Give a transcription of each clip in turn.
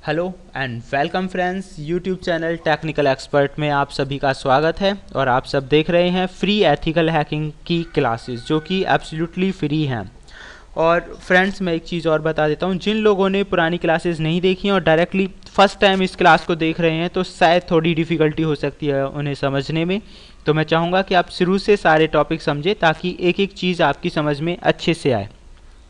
Hello and welcome friends, YouTube channel technical expert में आप सभी का स्वागत है। और आप सब देख रहे हैं फ्री एथिकल हैकिंग की क्लासेस जो कि एब्सोल्युटली फ्री हैं। और फ्रेंड्स, मैं एक चीज़ और बता देता हूँ, जिन लोगों ने पुरानी क्लासेस नहीं देखी और डायरेक्टली फर्स्ट टाइम इस क्लास को देख रहे हैं तो शायद थोड़ी डिफ़िकल्टी हो सकती है उन्हें समझने में। तो मैं चाहूँगा कि आप शुरू से सारे टॉपिक समझें ताकि एक एक चीज़ आपकी समझ में अच्छे से आए।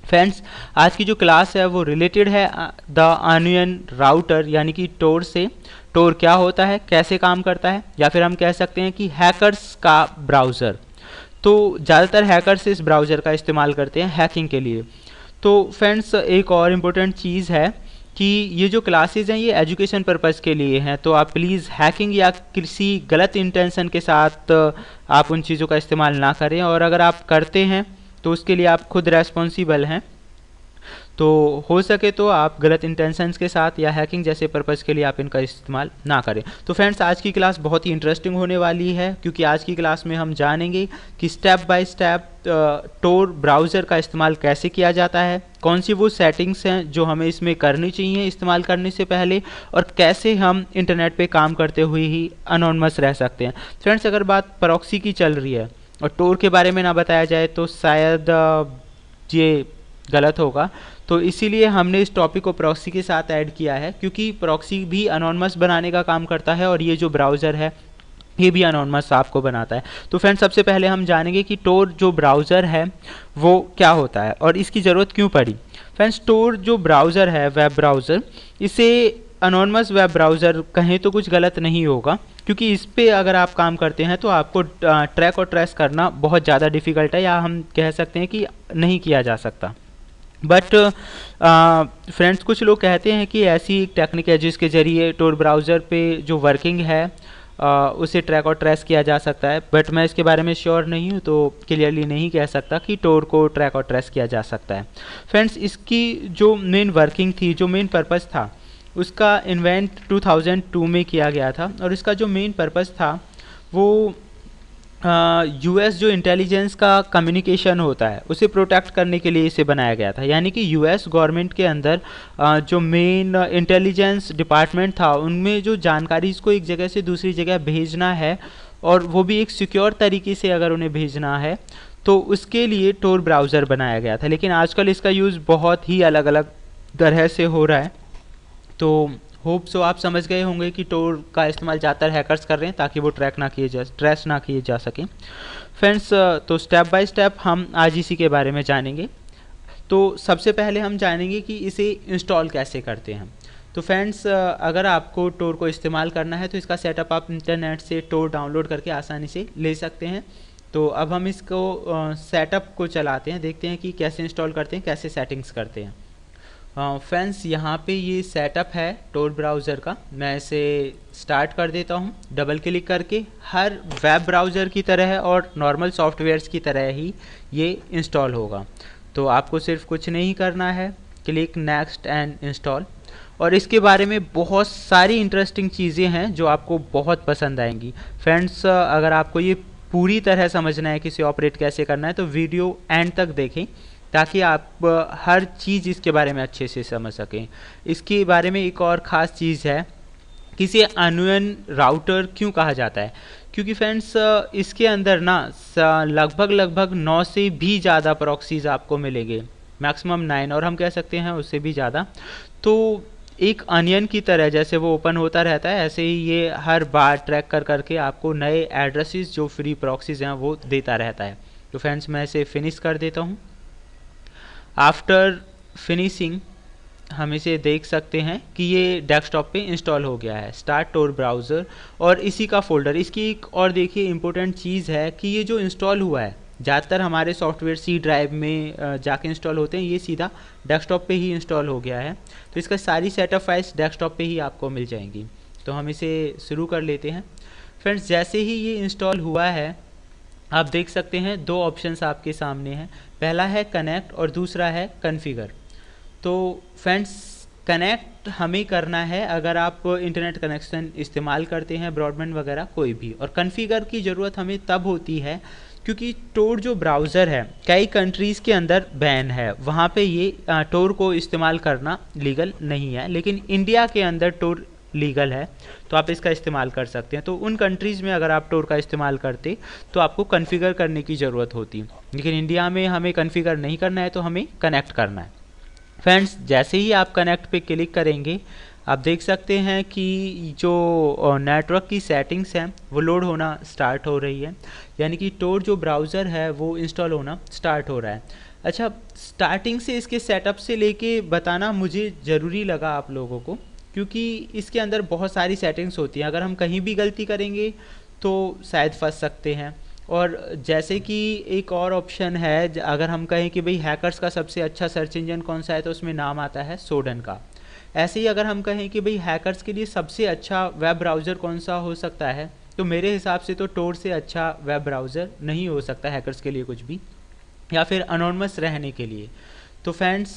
फ्रेंड्स, आज की जो क्लास है वो रिलेटेड है द ऑनियन राउटर यानी कि टोर से। टोर क्या होता है, कैसे काम करता है, या फिर हम कह सकते हैं कि हैकर्स का ब्राउज़र। तो ज़्यादातर हैकर्स इस ब्राउज़र का इस्तेमाल करते हैं हैकिंग के लिए। तो फ्रेंड्स, एक और इम्पोर्टेंट चीज़ है कि ये जो क्लासेस हैं ये एजुकेशन पर्पज़ के लिए हैं। तो आप प्लीज़ हैकिंग या किसी गलत इंटेंशन के साथ आप उन चीज़ों का इस्तेमाल ना करें, और अगर आप करते हैं तो उसके लिए आप खुद रेस्पॉन्सिबल हैं। तो हो सके तो आप गलत इंटेंशंस के साथ या हैकिंग जैसे पर्पज़ के लिए आप इनका इस्तेमाल ना करें। तो फ्रेंड्स, आज की क्लास बहुत ही इंटरेस्टिंग होने वाली है, क्योंकि आज की क्लास में हम जानेंगे कि step by step Tor browser का इस्तेमाल कैसे किया जाता है, कौन सी वो सेटिंग्स हैं जो हमें इसमें करनी चाहिए इस्तेमाल करने से पहले, और कैसे हम इंटरनेट पे काम करते हुए ही अनोनमस रह सकते हैं। फ्रेंड्स, अगर बात प्रॉक्सी की चल रही है और टोर के बारे में ना बताया जाए तो शायद ये गलत होगा। तो इसीलिए हमने इस टॉपिक को प्रॉक्सी के साथ ऐड किया है, क्योंकि प्रॉक्सी भी अनोनमस बनाने का काम करता है और ये जो ब्राउज़र है ये भी अनोनमस आपको बनाता है। तो फ्रेंड्स, सबसे पहले हम जानेंगे कि टोर जो ब्राउज़र है वो क्या होता है और इसकी ज़रूरत क्यों पड़ी। फ्रेंड्स, टोर जो ब्राउज़र है, वेब ब्राउज़र, इसे अनोनमस वेब ब्राउज़र कहें तो कुछ गलत नहीं होगा, क्योंकि इस पे अगर आप काम करते हैं तो आपको ट्रैक और ट्रेस करना बहुत ज़्यादा डिफ़िकल्ट है, या हम कह सकते हैं कि नहीं किया जा सकता। बट फ्रेंड्स, कुछ लोग कहते हैं कि ऐसी एक टेक्निक है जिसके ज़रिए टोर ब्राउज़र पे जो वर्किंग है उसे ट्रैक और ट्रेस किया जा सकता है। बट मैं इसके बारे में श्योर नहीं हूँ, तो क्लियरली नहीं कह सकता कि टोर को ट्रैक और ट्रेस किया जा सकता है। फ्रेंड्स, इसकी जो मेन वर्किंग थी, जो मेन पर्पज़ था, उसका इन्वेंट 2002 में किया गया था। और इसका जो मेन पर्पज़ था वो यूएस जो इंटेलिजेंस का कम्युनिकेशन होता है उसे प्रोटेक्ट करने के लिए इसे बनाया गया था। यानी कि यूएस गवर्नमेंट के अंदर जो मेन इंटेलिजेंस डिपार्टमेंट था, उनमें जो जानकारी इसको एक जगह से दूसरी जगह भेजना है, और वो भी एक सिक्योर तरीके से अगर उन्हें भेजना है, तो उसके लिए टोर ब्राउज़र बनाया गया था। लेकिन आजकल इसका यूज़ बहुत ही अलग अलग तरह से हो रहा है। तो होप सो आप समझ गए होंगे कि टोर का इस्तेमाल ज़्यादातर हैकर्स कर रहे हैं ताकि वो ट्रेस ना किए जा सकें। फ्रेंड्स, तो स्टेप बाय स्टेप हम आज इसी के बारे में जानेंगे। तो सबसे पहले हम जानेंगे कि इसे इंस्टॉल कैसे करते हैं। तो फ्रेंड्स, अगर आपको टोर को इस्तेमाल करना है तो इसका सेटअप आप इंटरनेट से टोर डाउनलोड करके आसानी से ले सकते हैं। तो अब हम इसको सेटअप को चलाते हैं, देखते हैं कि कैसे इंस्टॉल करते हैं, कैसे सेटिंग्स करते हैं। फ्रेंड्स, यहाँ पे ये सेटअप है टोर ब्राउज़र का। मैं इसे स्टार्ट कर देता हूँ डबल क्लिक करके। हर वेब ब्राउज़र की तरह और नॉर्मल सॉफ्टवेयर्स की तरह ही ये इंस्टॉल होगा। तो आपको सिर्फ कुछ नहीं करना है, क्लिक नेक्स्ट एंड इंस्टॉल। और इसके बारे में बहुत सारी इंटरेस्टिंग चीज़ें हैं जो आपको बहुत पसंद आएंगी। फ्रेंड्स, अगर आपको ये पूरी तरह समझना है कि इसे ऑपरेट कैसे करना है तो वीडियो एंड तक देखें, ताकि आप हर चीज़ इसके बारे में अच्छे से समझ सकें। इसके बारे में एक और ख़ास चीज़ है कि इसे ऑनियन राउटर क्यों कहा जाता है, क्योंकि फ्रेंड्स इसके अंदर ना लगभग 9 से भी ज़्यादा प्रॉक्सीज आपको मिलेंगे, मैक्सिमम 9, और हम कह सकते हैं उससे भी ज़्यादा। तो एक अनियन की तरह जैसे वो ओपन होता रहता है, ऐसे ही ये हर बार ट्रैक कर करके आपको नए एड्रेसेस जो फ्री प्रॉक्सीज हैं वो देता रहता है। तो फ्रेंड्स, मैं इसे फिनिश कर देता हूँ। आफ्टर फिनिशिंग हम इसे देख सकते हैं कि ये डेस्कटॉप पे इंस्टॉल हो गया है, स्टार्ट टोर ब्राउज़र, और इसी का फोल्डर। इसकी एक और देखिए इम्पोर्टेंट चीज़ है कि ये जो इंस्टॉल हुआ है, ज़्यादातर हमारे सॉफ्टवेयर सी ड्राइव में जाके इंस्टॉल होते हैं, ये सीधा डेस्कटॉप पे ही इंस्टॉल हो गया है। तो इसका सारी सेटअप फाइल्स डेस्कटॉप पे ही आपको मिल जाएंगी। तो हम इसे शुरू कर लेते हैं। फ्रेंड्स, जैसे ही ये इंस्टॉल हुआ है, आप देख सकते हैं दो ऑप्शंस आपके सामने हैं। पहला है कनेक्ट और दूसरा है कॉन्फ़िगर। तो फ्रेंड्स, कनेक्ट हमें करना है अगर आप इंटरनेट कनेक्शन इस्तेमाल करते हैं, ब्रॉडबैंड वगैरह कोई भी, और कॉन्फ़िगर की ज़रूरत हमें तब होती है क्योंकि टोर जो ब्राउज़र है कई कंट्रीज़ के अंदर बैन है, वहाँ पे ये टोर को इस्तेमाल करना लीगल नहीं है, लेकिन इंडिया के अंदर टोर लीगल है, तो आप इसका इस्तेमाल कर सकते हैं। तो उन कंट्रीज़ में अगर आप टोर का इस्तेमाल करते तो आपको कॉन्फ़िगर करने की ज़रूरत होती, लेकिन इंडिया में हमें कॉन्फ़िगर नहीं करना है, तो हमें कनेक्ट करना है। फ्रेंड्स, जैसे ही आप कनेक्ट पे क्लिक करेंगे आप देख सकते हैं कि जो नेटवर्क की सेटिंग्स हैं वो लोड होना स्टार्ट हो रही है, यानी कि टोर जो ब्राउज़र है वो इंस्टॉल होना स्टार्ट हो रहा है। अच्छा, स्टार्टिंग से इसके सेटअप से लेके बताना मुझे ज़रूरी लगा आप लोगों को, क्योंकि इसके अंदर बहुत सारी सेटिंग्स होती हैं, अगर हम कहीं भी गलती करेंगे तो शायद फंस सकते हैं। और जैसे कि एक और ऑप्शन है, अगर हम कहें कि भाई हैकर्स का सबसे अच्छा सर्च इंजन कौन सा है, तो उसमें नाम आता है सोडन का। ऐसे ही अगर हम कहें कि भाई हैकर्स के लिए सबसे अच्छा वेब ब्राउज़र कौन सा हो सकता है, तो मेरे हिसाब से तो टोर से अच्छा वेब ब्राउज़र नहीं हो सकता हैकर्स के लिए कुछ भी, या फिर अनोनमस रहने के लिए। तो फ्रेंड्स,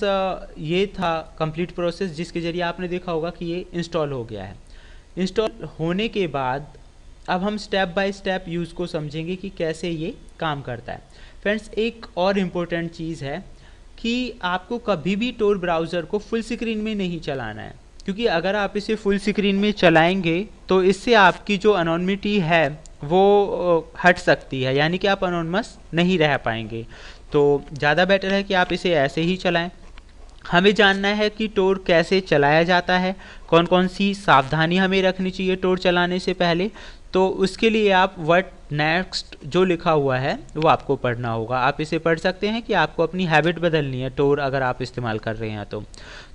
ये था कंप्लीट प्रोसेस जिसके ज़रिए आपने देखा होगा कि ये इंस्टॉल हो गया है। इंस्टॉल होने के बाद अब हम स्टेप बाय स्टेप यूज़ को समझेंगे कि कैसे ये काम करता है। फ्रेंड्स, एक और इम्पोर्टेंट चीज़ है कि आपको कभी भी टोर ब्राउज़र को फुल स्क्रीन में नहीं चलाना है, क्योंकि अगर आप इसे फुल स्क्रीन में चलाएंगे तो इससे आपकी जो अनोनिमिटी है वो हट सकती है, यानी कि आप अनोनमस नहीं रह पाएंगे। तो ज़्यादा बेटर है कि आप इसे ऐसे ही चलाएं। हमें जानना है कि टोर कैसे चलाया जाता है, कौन कौन सी सावधानी हमें रखनी चाहिए टोर चलाने से पहले। तो उसके लिए आप व्हाट नेक्स्ट जो लिखा हुआ है वो आपको पढ़ना होगा। आप इसे पढ़ सकते हैं कि आपको अपनी हैबिट बदलनी है टोर अगर आप इस्तेमाल कर रहे हैं तो।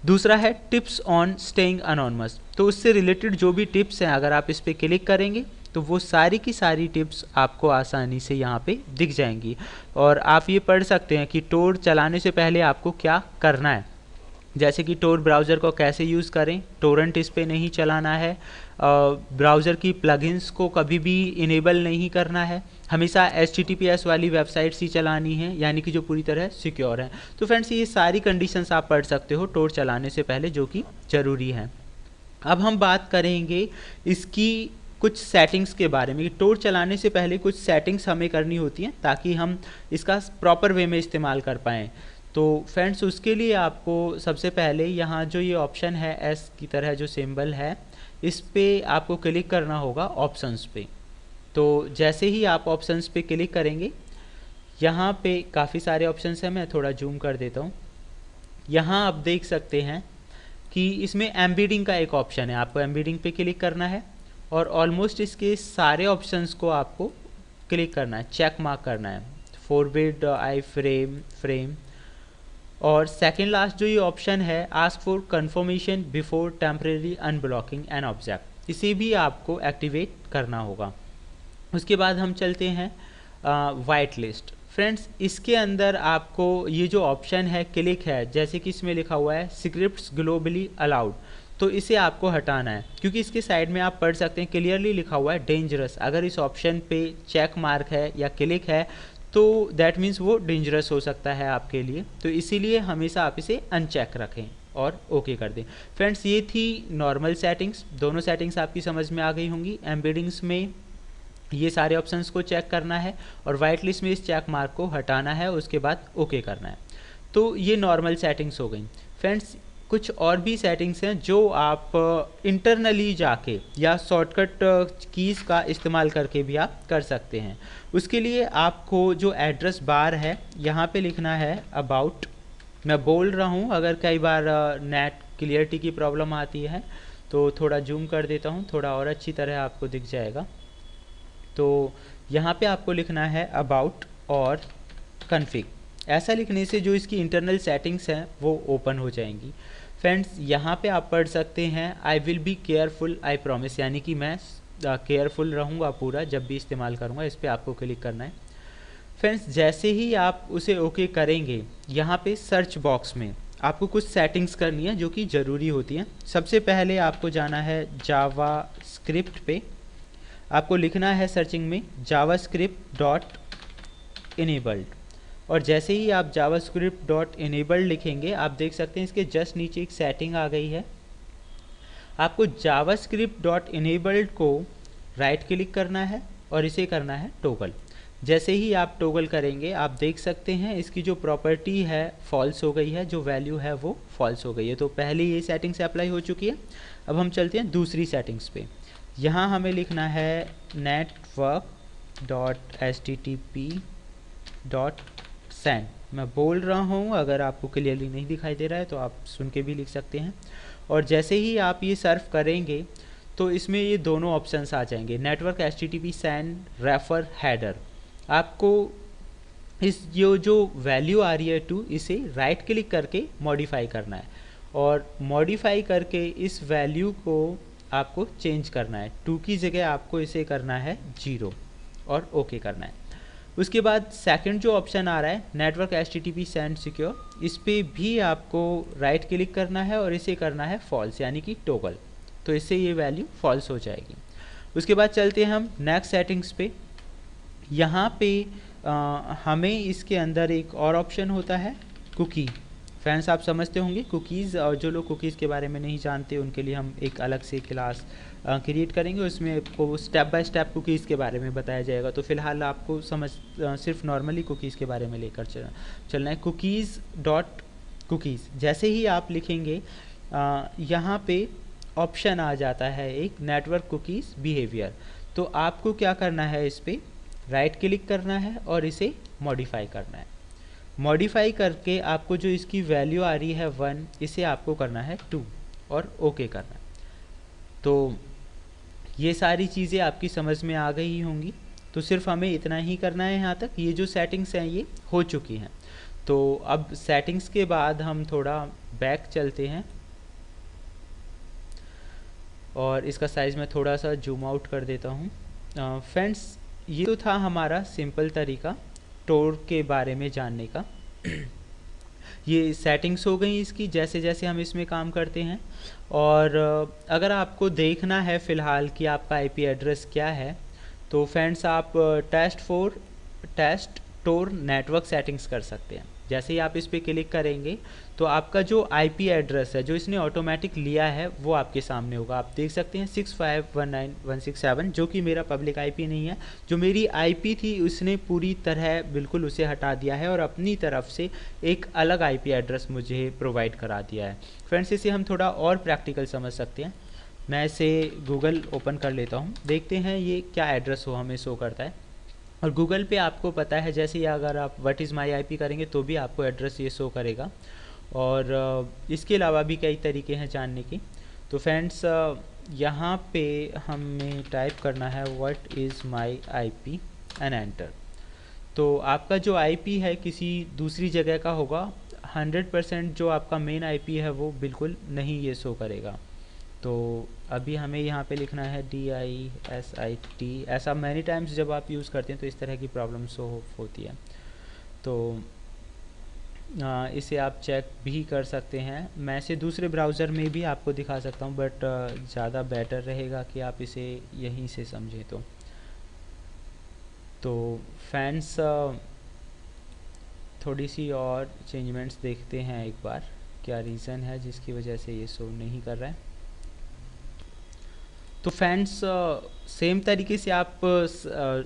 दूसरा है टिप्स ऑन स्टेइंग अनोनिमस, तो उससे रिलेटेड जो भी टिप्स हैं अगर आप इस पर क्लिक करेंगे तो वो सारी की सारी टिप्स आपको आसानी से यहाँ पे दिख जाएंगी, और आप ये पढ़ सकते हैं कि टोर चलाने से पहले आपको क्या करना है। जैसे कि टोर ब्राउज़र को कैसे यूज़ करें, टोरेंट इस पे नहीं चलाना है, ब्राउज़र की प्लगइन्स को कभी भी इनेबल नहीं करना है, हमेशा HTTPS वाली वेबसाइट्स ही चलानी है, यानी कि जो पूरी तरह सिक्योर है। तो फ्रेंड्स, ये सारी कंडीशंस आप पढ़ सकते हो टोर चलाने से पहले, जो कि ज़रूरी है। अब हम बात करेंगे इसकी कुछ सेटिंग्स के बारे में। टोर चलाने से पहले कुछ सेटिंग्स हमें करनी होती हैं ताकि हम इसका प्रॉपर वे में इस्तेमाल कर पाएँ। तो फ्रेंड्स, उसके लिए आपको सबसे पहले यहाँ जो ये ऑप्शन है एस की तरह जो सिंबल है, इस पे आपको क्लिक करना होगा ऑप्शंस पे। तो जैसे ही आप ऑप्शंस पे क्लिक करेंगे, यहाँ पे काफ़ी सारे ऑप्शंस हैं, मैं थोड़ा जूम कर देता हूँ। यहाँ आप देख सकते हैं कि इसमें एम्बेडिंग का एक ऑप्शन है, आपको एम्बेडिंग पे क्लिक करना है, और ऑलमोस्ट इसके सारे ऑप्शंस को आपको क्लिक करना है, चेक मार्क करना है, फॉरवर्ड आई फ्रेम। और सेकेंड लास्ट जो ये ऑप्शन है, ask for confirmation before temporary unblocking an object, इसे भी आपको एक्टिवेट करना होगा। उसके बाद हम चलते हैं वाइट लिस्ट। फ्रेंड्स, इसके अंदर आपको ये जो ऑप्शन है क्लिक है, जैसे कि इसमें लिखा हुआ है स्क्रिप्ट्स ग्लोबली अलाउड, तो इसे आपको हटाना है, क्योंकि इसके साइड में आप पढ़ सकते हैं क्लियरली लिखा हुआ है डेंजरस। अगर इस ऑप्शन पे चेक मार्क है या क्लिक है तो दैट मीन्स वो डेंजरस हो सकता है आपके लिए, तो इसीलिए हमेशा आप इसे अनचेक रखें और ओके कर दें। फ्रेंड्स, ये थी नॉर्मल सेटिंग्स, दोनों सेटिंग्स आपकी समझ में आ गई होंगी। एम्बेडिंग्स में ये सारे ऑप्शंस को चेक करना है और वाइट लिस्ट में इस चेक मार्क को हटाना है, उसके बाद ओके करना है। तो ये नॉर्मल सेटिंग्स हो गई। फ्रेंड्स, कुछ और भी सेटिंग्स हैं जो आप इंटरनली जाके या शॉर्टकट कीज़ का इस्तेमाल करके भी आप कर सकते हैं। उसके लिए आपको जो एड्रेस बार है यहाँ पे लिखना है अबाउट। मैं बोल रहा हूँ, अगर कई बार नेट क्लियरिटी की प्रॉब्लम आती है तो थोड़ा जूम कर देता हूँ, थोड़ा और अच्छी तरह आपको दिख जाएगा। तो यहाँ पे आपको लिखना है अबाउट और कन्फिग। ऐसा लिखने से जो इसकी इंटरनल सेटिंग्स हैं वो ओपन हो जाएंगी। फ्रेंड्स, यहाँ पे आप पढ़ सकते हैं I will be careful I promise, यानी कि मैं केयरफुल रहूँगा पूरा जब भी इस्तेमाल करूँगा। इस पर आपको क्लिक करना है। फ्रेंड्स, जैसे ही आप उसे ओके करेंगे, यहाँ पे सर्च बॉक्स में आपको कुछ सेटिंग्स करनी है जो कि ज़रूरी होती हैं। सबसे पहले आपको जाना है जावा स्क्रिप्ट पे, आपको लिखना है सर्चिंग में जावास्क्रिप्ट डॉट इनेबल्ड, और जैसे ही आप जावास्क्रिप्ट डॉट इनेबल्ड लिखेंगे, आप देख सकते हैं इसके जस्ट नीचे एक सेटिंग आ गई है। आपको जावास्क्रिप्ट डॉट इनेबल्ड को राइट क्लिक करना है और इसे करना है टॉगल। जैसे ही आप टॉगल करेंगे आप देख सकते हैं इसकी जो प्रॉपर्टी है फॉल्स हो गई है, जो वैल्यू है वो फॉल्स हो गई है। तो पहले ये सेटिंग से अप्लाई हो चुकी है। अब हम चलते हैं दूसरी सेटिंग्स पे। यहाँ हमें लिखना है network.http.send। मैं बोल रहा हूँ, अगर आपको क्लियरली नहीं दिखाई दे रहा है तो आप सुन के भी लिख सकते हैं। और जैसे ही आप ये सर्फ करेंगे तो इसमें ये दोनों ऑप्शंस आ जाएंगे, network HTTP send refer header. आपको इस जो वैल्यू आ रही है 2, इसे राइट क्लिक करके मॉडिफाई करना है और मॉडिफाई करके इस वैल्यू को आपको चेंज करना है। 2 की जगह आपको इसे करना है 0 और ओके करना है। उसके बाद सेकंड जो ऑप्शन आ रहा है नेटवर्क HTTP सेंड सिक्योर, इस पे भी आपको राइट क्लिक करना है और इसे करना है फॉल्स यानी कि टॉगल। तो इससे ये वैल्यू फॉल्स हो जाएगी। उसके बाद चलते हैं हम नेक्स्ट सेटिंग्स पे। यहाँ पे हमें इसके अंदर एक और ऑप्शन होता है कुकी। फ्रेंड्स आप समझते होंगे कुकीज़, और जो लोग कुकीज़ के बारे में नहीं जानते उनके लिए हम एक अलग से क्लास क्रिएट करेंगे, उसमें आपको स्टेप बाय स्टेप कुकीज़ के बारे में बताया जाएगा। तो फिलहाल आपको सिर्फ नॉर्मली कुकीज़ के बारे में लेकर चलना है। कुकीज़ जैसे ही आप लिखेंगे यहाँ पे ऑप्शन आ जाता है एक नेटवर्क कुकीज़ बिहेवियर। तो आपको क्या करना है, इस पर राइट क्लिक करना है और इसे मॉडिफाई करना है। मॉडिफाई करके आपको जो इसकी वैल्यू आ रही है 1, इसे आपको करना है 2 और ओके करना है। तो ये सारी चीज़ें आपकी समझ में आ गई होंगी। तो सिर्फ हमें इतना ही करना है। यहाँ तक ये जो सेटिंग्स हैं ये हो चुकी हैं। तो अब सेटिंग्स के बाद हम थोड़ा बैक चलते हैं और इसका साइज़ मैं थोड़ा सा जूम आउट कर देता हूँ। फ्रेंड्स ये तो था हमारा सिंपल तरीका टोर के बारे में जानने का। ये सेटिंग्स हो गई इसकी, जैसे जैसे हम इसमें काम करते हैं। और अगर आपको देखना है फ़िलहाल कि आपका आईपी एड्रेस क्या है, तो फ्रेंड्स आप टेस्ट टोर नेटवर्क सेटिंग्स कर सकते हैं। जैसे ही आप इस पर क्लिक करेंगे तो आपका जो आईपी एड्रेस है जो इसने ऑटोमेटिक लिया है वो आपके सामने होगा। आप देख सकते हैं 6519167, जो कि मेरा पब्लिक आईपी नहीं है। जो मेरी आईपी थी उसने पूरी तरह बिल्कुल उसे हटा दिया है और अपनी तरफ से एक अलग आईपी एड्रेस मुझे प्रोवाइड करा दिया है। फ्रेंड्स इसे हम थोड़ा और प्रैक्टिकल समझ सकते हैं। मैं इसे गूगल ओपन कर लेता हूँ, देखते हैं ये क्या एड्रेस हो हमें शो करता है। और गूगल पे आपको पता है जैसे ही अगर आप व्हाट इज़ माई आईपी करेंगे तो भी आपको एड्रेस ये शो करेगा। और इसके अलावा भी कई तरीके हैं जानने की। तो फ्रेंड्स यहाँ पे हमें टाइप करना है what is my IP and enter. तो आपका जो आईपी है किसी दूसरी जगह का होगा। 100% जो आपका मेन आईपी है वो बिल्कुल नहीं ये शो करेगा। तो अभी हमें यहाँ पे लिखना है DISIT। ऐसा मैनी टाइम्स जब आप यूज़ करते हैं तो इस तरह की प्रॉब्लम शो होती है। तो इसे आप चेक भी कर सकते हैं। मैं इसे दूसरे ब्राउज़र में भी आपको दिखा सकता हूँ, बट ज़्यादा बेटर रहेगा कि आप इसे यहीं से समझें। तो फैंस थोड़ी सी और चेंजमेंट्स देखते हैं एक बार, क्या रीज़न है जिसकी वजह से ये शो नहीं कर रहा है। तो फ्रेंड्स सेम तरीके से आप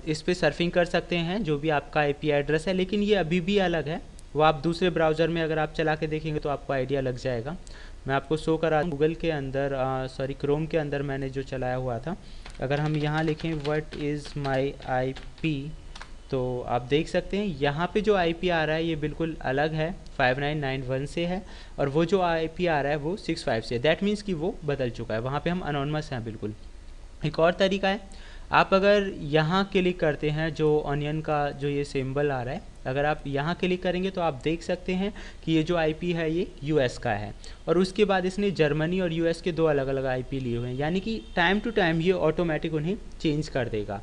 इस पे सर्फिंग कर सकते हैं जो भी आपका आईपी एड्रेस है, लेकिन ये अभी भी अलग है। वो आप दूसरे ब्राउज़र में अगर आप चला के देखेंगे तो आपको आइडिया लग जाएगा। मैं आपको शो करा गूगल के अंदर क्रोम के अंदर मैंने जो चलाया हुआ था। अगर हम यहाँ लिखें व्हाट इज़ माई आईपी, तो आप देख सकते हैं यहाँ पे जो आईपी आ रहा है ये बिल्कुल अलग है, 5991 से है। और वो जो आईपी आ रहा है वो 65 से। दैट मीन्स कि वो बदल चुका है, वहाँ पे हम अनोनमस हैं बिल्कुल। एक और तरीका है, आप अगर यहाँ क्लिक करते हैं जो ऑनियन का जो ये सिंबल आ रहा है, अगर आप यहाँ क्लिक करेंगे तो आप देख सकते हैं कि ये जो आईपी है ये यूएस का है। और उसके बाद इसने जर्मनी और यूएस के 2 अलग अलग आईपी लिए हुए हैं, यानी कि टाइम टू टाइम ये ऑटोमेटिक उन्हें चेंज कर देगा।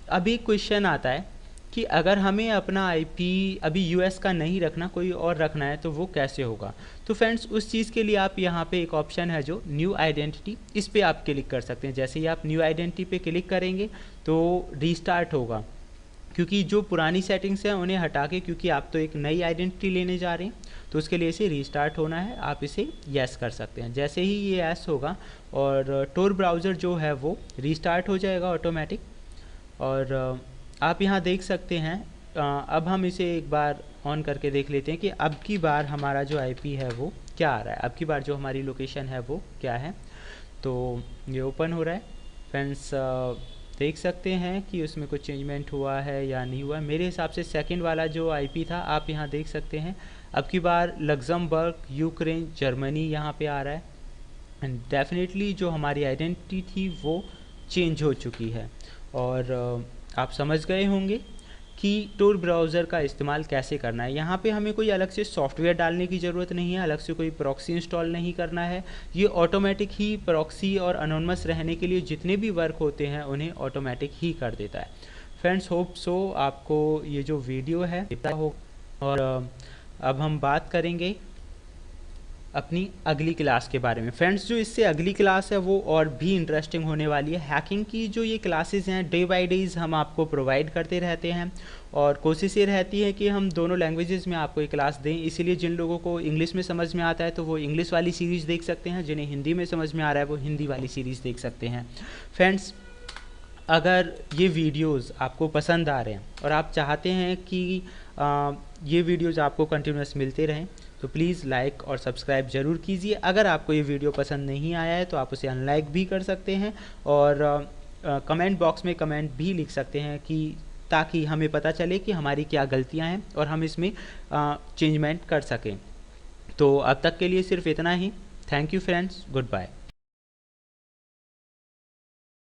अभी क्वेश्चन आता है कि अगर हमें अपना आईपी अभी यूएस का नहीं रखना, कोई और रखना है, तो वो कैसे होगा। तो फ्रेंड्स उस चीज़ के लिए आप यहाँ पे एक ऑप्शन है जो न्यू आइडेंटिटी, इस पर आप क्लिक कर सकते हैं। जैसे ही आप न्यू आइडेंटिटी पे क्लिक करेंगे तो रीस्टार्ट होगा, क्योंकि जो पुरानी सेटिंग्स हैं उन्हें हटा के, क्योंकि आप तो एक नई आइडेंटिटी लेने जा रहे हैं, तो उसके लिए इसे रीस्टार्ट होना है। आप इसे येस कर सकते हैं। जैसे ही ये येस होगा और टोर ब्राउज़र जो है वो रीस्टार्ट हो जाएगा ऑटोमेटिक। और आप यहाँ देख सकते हैं। अब हम इसे एक बार ऑन करके देख लेते हैं कि अब की बार हमारा जो आईपी है वो क्या आ रहा है, अब की बार जो हमारी लोकेशन है वो क्या है। तो ये ओपन हो रहा है फ्रेंड्स, देख सकते हैं कि उसमें कुछ चेंजमेंट हुआ है या नहीं हुआ। मेरे हिसाब से सेकंड वाला जो आईपी था आप यहाँ देख सकते हैं, अब की बार लग्जमबर्ग, यूक्रेन, जर्मनी यहाँ पे आ रहा है। एंड डेफिनेटली जो हमारी आइडेंटिटी थी वो चेंज हो चुकी है। और आप समझ गए होंगे कि टूर ब्राउज़र का इस्तेमाल कैसे करना है। यहाँ पे हमें कोई अलग से सॉफ्टवेयर डालने की ज़रूरत नहीं है, अलग से कोई प्रॉक्सी इंस्टॉल नहीं करना है। ये ऑटोमेटिक ही प्रॉक्सी और अनोनमस रहने के लिए जितने भी वर्क होते हैं उन्हें ऑटोमेटिक ही कर देता है। फ्रेंड्स, होप सो आपको ये जो वीडियो है पता हो। और अब हम बात करेंगे अपनी अगली क्लास के बारे में। फ्रेंड्स, जो इससे अगली क्लास है वो और भी इंटरेस्टिंग होने वाली है। हैकिंग की जो ये क्लासेस हैं डे बाय डेज हम आपको प्रोवाइड करते रहते हैं, और कोशिश ये रहती है कि हम दोनों लैंग्वेजेस में आपको ये क्लास दें। इसीलिए जिन लोगों को इंग्लिश में समझ में आता है तो वो इंग्लिश वाली सीरीज़ देख सकते हैं, जिन्हें हिंदी में समझ में आ रहा है वो हिंदी वाली सीरीज़ देख सकते हैं। फ्रेंड्स, अगर ये वीडियोस आपको पसंद आ रहे हैं और आप चाहते हैं कि ये वीडियोस आपको कंटिन्यूस मिलते रहें तो प्लीज़ लाइक और सब्सक्राइब ज़रूर कीजिए। अगर आपको ये वीडियो पसंद नहीं आया है तो आप उसे अनलाइक भी कर सकते हैं, और कमेंट बॉक्स में कमेंट भी लिख सकते हैं कि ताकि हमें पता चले कि हमारी क्या गलतियां हैं और हम इसमें चेंजमेंट कर सकें। तो अब तक के लिए सिर्फ इतना ही। Thank you friends, good bye.